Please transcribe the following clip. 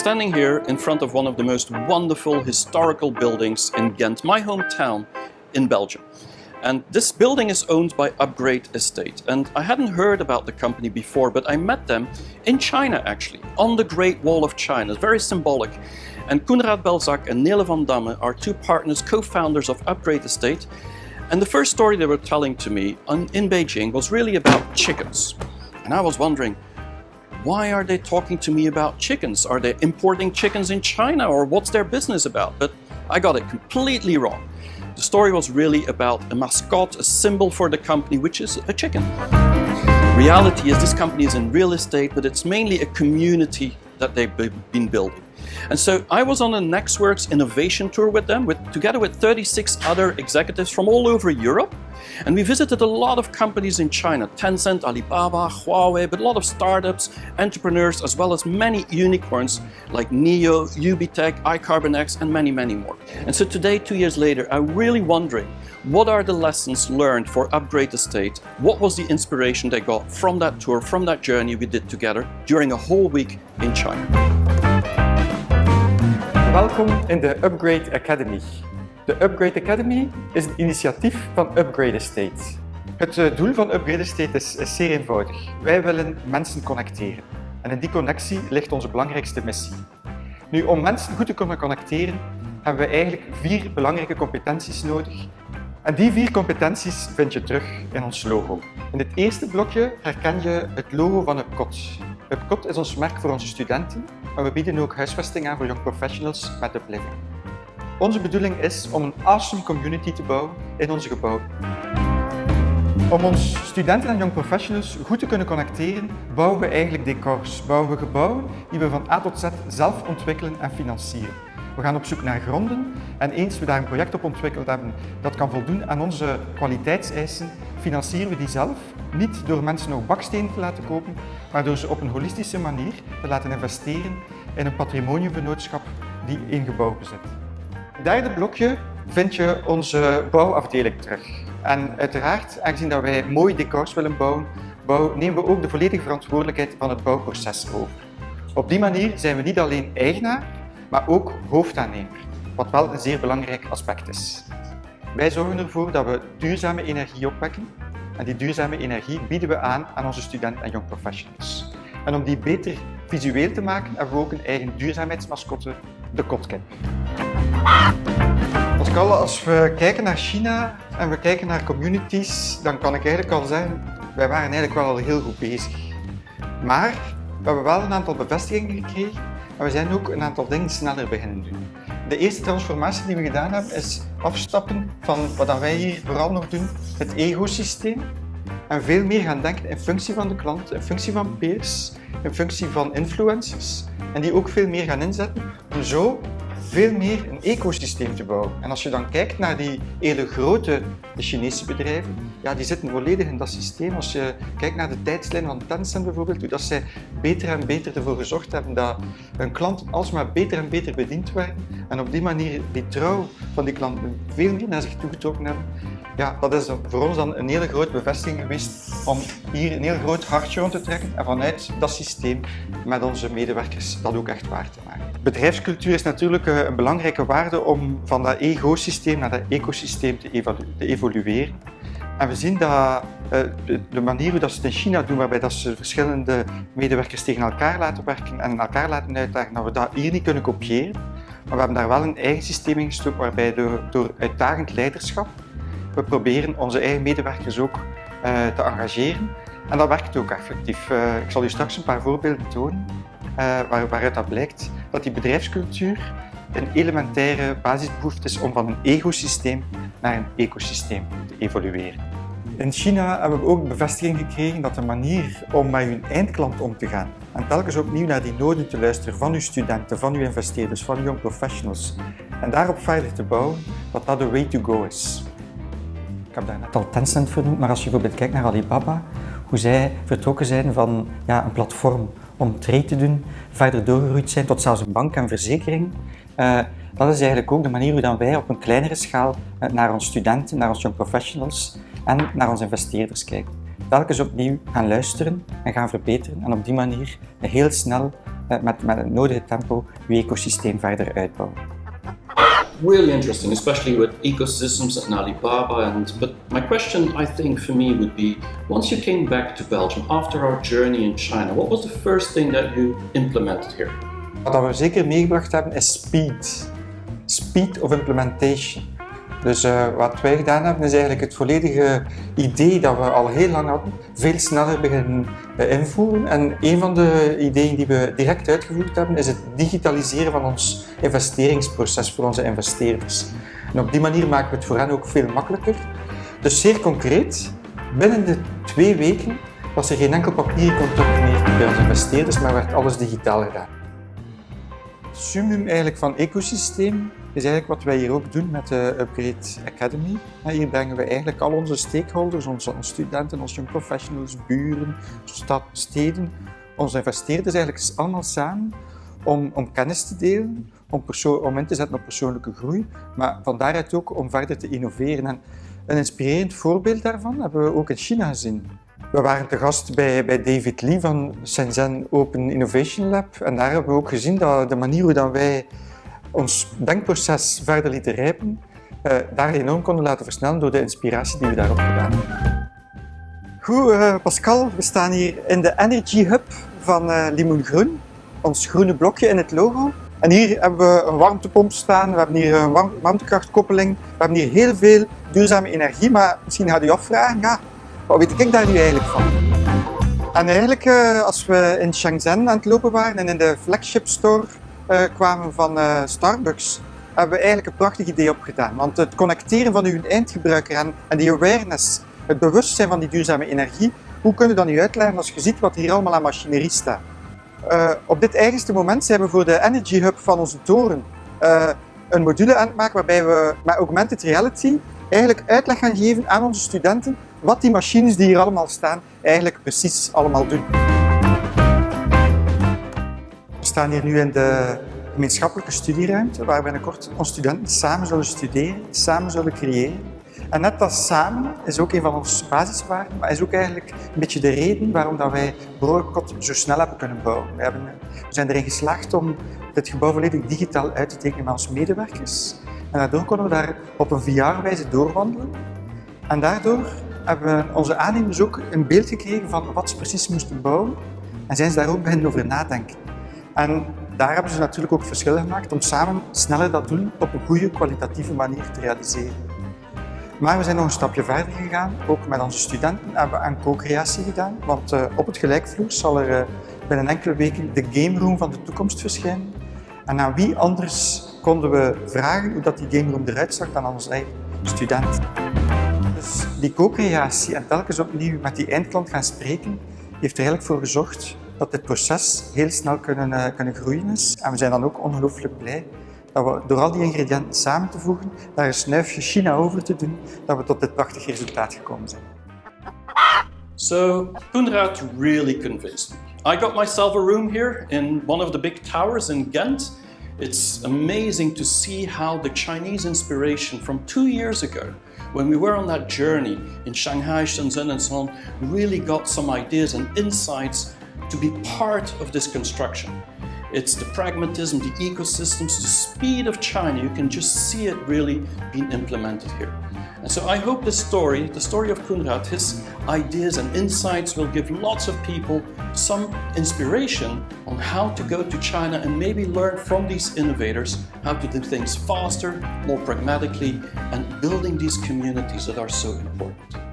standing here in front of one of the most wonderful historical buildings in Ghent, my hometown in Belgium. And this building is owned by Upgrade Estate. And I hadn't heard about the company before, but I met them in China actually, on the Great Wall of China. It's very symbolic. And Koenraad Belzac and Nele van Damme are two partners, co-founders of Upgrade Estate. And the first story they were telling to me in Beijing was really about chickens. And I was wondering, why are they talking to me about chickens? Are they importing chickens in China, or what's their business about? But I got it completely wrong. The story was really about a mascot, a symbol for the company, which is a chicken. Reality is this company is in real estate, but it's mainly a community that they've been building. And so I was on a Nextworks innovation tour with them, together with 36 other executives from all over Europe. And we visited a lot of companies in China, Tencent, Alibaba, Huawei, but a lot of startups, entrepreneurs, as well as many unicorns like NIO, Ubitech, iCarbonX, and many, many more. And so today, 2 years later, I'm really wondering, what are the lessons learned for Upgrade Estate? What was the inspiration they got from that tour, from that journey we did together during a whole week in China? Welkom in de Upgrade Academy. De Upgrade Academy is een initiatief van Upgrade Estate. Het doel van Upgrade Estate is zeer eenvoudig. Wij willen mensen connecteren. En in die connectie ligt onze belangrijkste missie. Nu, om mensen goed te kunnen connecteren, hebben we eigenlijk 4 belangrijke competenties nodig. En die 4 competenties vind je terug in ons logo. In het eerste blokje herken je het logo van Upcot. Upcot is ons merk voor onze studenten, maar we bieden ook huisvesting aan voor young professionals met Upliving. Onze bedoeling is om een awesome community te bouwen in onze gebouw. Om onze studenten en young professionals goed te kunnen connecteren, bouwen we eigenlijk decors, bouwen we gebouwen die we van A tot Z zelf ontwikkelen en financieren. We gaan op zoek naar gronden en eens we daar een project op ontwikkeld hebben dat kan voldoen aan onze kwaliteitseisen, financieren we die zelf. Niet door mensen nog bakstenen te laten kopen, maar door ze op een holistische manier te laten investeren in een patrimoniumvennootschap die één gebouw bezit. In het derde blokje vind je onze bouwafdeling terug. En uiteraard, aangezien dat wij mooie decors willen bouwen, nemen we ook de volledige verantwoordelijkheid van het bouwproces over. Op die manier zijn we niet alleen eigenaar, maar ook hoofdaannemer, wat wel een zeer belangrijk aspect is. Wij zorgen ervoor dat we duurzame energie opwekken en die duurzame energie bieden we aan onze studenten en young professionals. En om die beter visueel te maken hebben we ook een eigen duurzaamheidsmascotte, de Kotkin. Als we kijken naar China en we kijken naar communities, dan kan ik eigenlijk al zeggen, wij waren eigenlijk wel al heel goed bezig. Maar we hebben wel een aantal bevestigingen gekregen en we zijn ook een aantal dingen sneller beginnen doen. De eerste transformatie die we gedaan hebben is afstappen van wat wij hier vooral nog doen, het ecosysteem. En veel meer gaan denken in functie van de klant, in functie van peers, in functie van influencers. En die ook veel meer gaan inzetten om zo veel meer een ecosysteem te bouwen. En als je dan kijkt naar die hele grote Chinese bedrijven, ja, die zitten volledig in dat systeem. Als je kijkt naar de tijdslijn van Tencent bijvoorbeeld, hoe dat zij beter en beter ervoor gezorgd hebben dat hun klanten alsmaar beter en beter bediend werden en op die manier die trouw van die klanten veel meer naar zich toegetrokken hebben. Ja, dat is voor ons dan een hele grote bevestiging geweest om hier een heel groot hartje rond te trekken en vanuit dat systeem met onze medewerkers dat ook echt waar te maken. Bedrijfscultuur is natuurlijk een belangrijke waarde om van dat ego-systeem naar dat ecosysteem te evolueren. En we zien dat de manier hoe dat ze het in China doen, waarbij dat ze verschillende medewerkers tegen elkaar laten werken en elkaar laten uitdagen, dat we dat hier niet kunnen kopiëren. Maar we hebben daar wel een eigen systeem in gestoken, waarbij door uitdagend leiderschap we proberen onze eigen medewerkers ook te engageren. En dat werkt ook effectief. Ik zal u straks een paar voorbeelden tonen waaruit dat blijkt dat die bedrijfscultuur een elementaire basisbehoefte is om van een ecosysteem naar een ecosysteem te evolueren. In China hebben we ook bevestiging gekregen dat de manier om met uw eindklant om te gaan en telkens opnieuw naar die noden te luisteren van uw studenten, van uw investeerders, van uw young professionals en daarop verder te bouwen, dat dat de way to go is. Ik heb daar net al Tencent vernoemd, maar als je bijvoorbeeld kijkt naar Alibaba, hoe zij vertrokken zijn van een platform om trade te doen, verder doorgegroeid zijn tot zelfs een bank en verzekering. Dat is eigenlijk ook de manier hoe dan wij op een kleinere schaal naar onze studenten, naar onze young professionals en naar onze investeerders kijken. Telkens opnieuw gaan luisteren en gaan verbeteren en op die manier heel snel met het nodige tempo je ecosysteem verder uitbouwen. Really interesting, especially with ecosystems and Alibaba. But my question, I think, for me would be: once you came back to Belgium after our journey in China, what was the first thing that you implemented here? Wat we zeker meegebracht hebben is speed. Speed of implementation. Dus wat wij gedaan hebben is eigenlijk het volledige idee dat we al heel lang hadden, veel sneller beginnen invoeren. En een van de ideeën die we direct uitgevoerd hebben is het digitaliseren van ons investeringsproces voor onze investeerders. En op die manier maken we het voor hen ook veel makkelijker. Dus zeer concreet, binnen de 2 weken was er geen enkel papier contact meer bij onze investeerders, maar werd alles digitaal gedaan. Het summum eigenlijk van ecosysteem is eigenlijk wat wij hier ook doen met de Upgrade Academy. Hier brengen we eigenlijk al onze stakeholders, onze studenten, onze young professionals, buren, steden, onze investeerders eigenlijk allemaal samen om kennis te delen, om in te zetten op persoonlijke groei, maar van daaruit ook om verder te innoveren. En een inspirerend voorbeeld daarvan hebben we ook in China gezien. We waren te gast bij David Lee van Shenzhen Open Innovation Lab en daar hebben we ook gezien dat de manier hoe wij ons denkproces verder lieten rijpen, daar enorm konden laten versnellen door de inspiratie die we daarop gedaan hebben. Goed, Pascal, we staan hier in de Energy Hub van Limoen Groen, ons groene blokje in het logo. En hier hebben we een warmtepomp staan, we hebben hier een warmtekrachtkoppeling, we hebben hier heel veel duurzame energie, maar misschien gaat u afvragen, ja, wat weet ik daar nu eigenlijk van? En eigenlijk, als we in Shenzhen aan het lopen waren en in de flagship store kwamen van Starbucks, hebben we eigenlijk een prachtig idee opgedaan. Want het connecteren van uw eindgebruiker en die awareness, het bewustzijn van die duurzame energie, hoe kun je dat nu uitleggen als je ziet wat hier allemaal aan machinerie staat? Op dit eigenste moment zijn we voor de Energy Hub van onze toren een module aan het maken waarbij we met augmented reality eigenlijk uitleg gaan geven aan onze studenten wat die machines die hier allemaal staan eigenlijk precies allemaal doen. We staan hier nu in de gemeenschappelijke studieruimte waar binnenkort onze studenten samen zullen studeren, samen zullen creëren. En net dat samen is ook een van onze basiswaarden, maar is ook eigenlijk een beetje de reden waarom dat wij Broekot zo snel hebben kunnen bouwen. We zijn erin geslaagd om dit gebouw volledig digitaal uit te tekenen met onze medewerkers. En daardoor konden we daar op een VR-wijze doorwandelen. En daardoor hebben we onze aannemers ook een beeld gekregen van wat ze precies moesten bouwen. En zijn ze daar ook beginnen over nadenken. En daar hebben ze natuurlijk ook het verschil gemaakt om samen sneller dat doel op een goede, kwalitatieve manier te realiseren. Maar we zijn nog een stapje verder gegaan, ook met onze studenten hebben we aan co-creatie gedaan, want op het gelijkvloer zal er binnen enkele weken de game room van de toekomst verschijnen. En aan wie anders konden we vragen hoe dat die game room eruit zag dan aan onze eigen studenten. Dus die co-creatie en telkens opnieuw met die eindklant gaan spreken, heeft er eigenlijk voor gezorgd dat dit proces heel snel kunnen groeien is. En we zijn dan ook ongelooflijk blij dat we door al die ingrediënten samen te voegen, daar een snuifje China over te doen, dat we tot dit prachtige resultaat gekomen zijn. So, Koenraad really convinced me. I got myself a room here in one of the big towers in Ghent. It's amazing to see how the Chinese inspiration from 2 years ago, when we were on that journey in Shanghai, Shenzhen and so on, really got some ideas and insights to be part of this construction. It's the pragmatism, the ecosystems, the speed of China. You can just see it really being implemented here. And so I hope this story, the story of Koenraad, his ideas and insights will give lots of people some inspiration on how to go to China and maybe learn from these innovators how to do things faster, more pragmatically, and building these communities that are so important.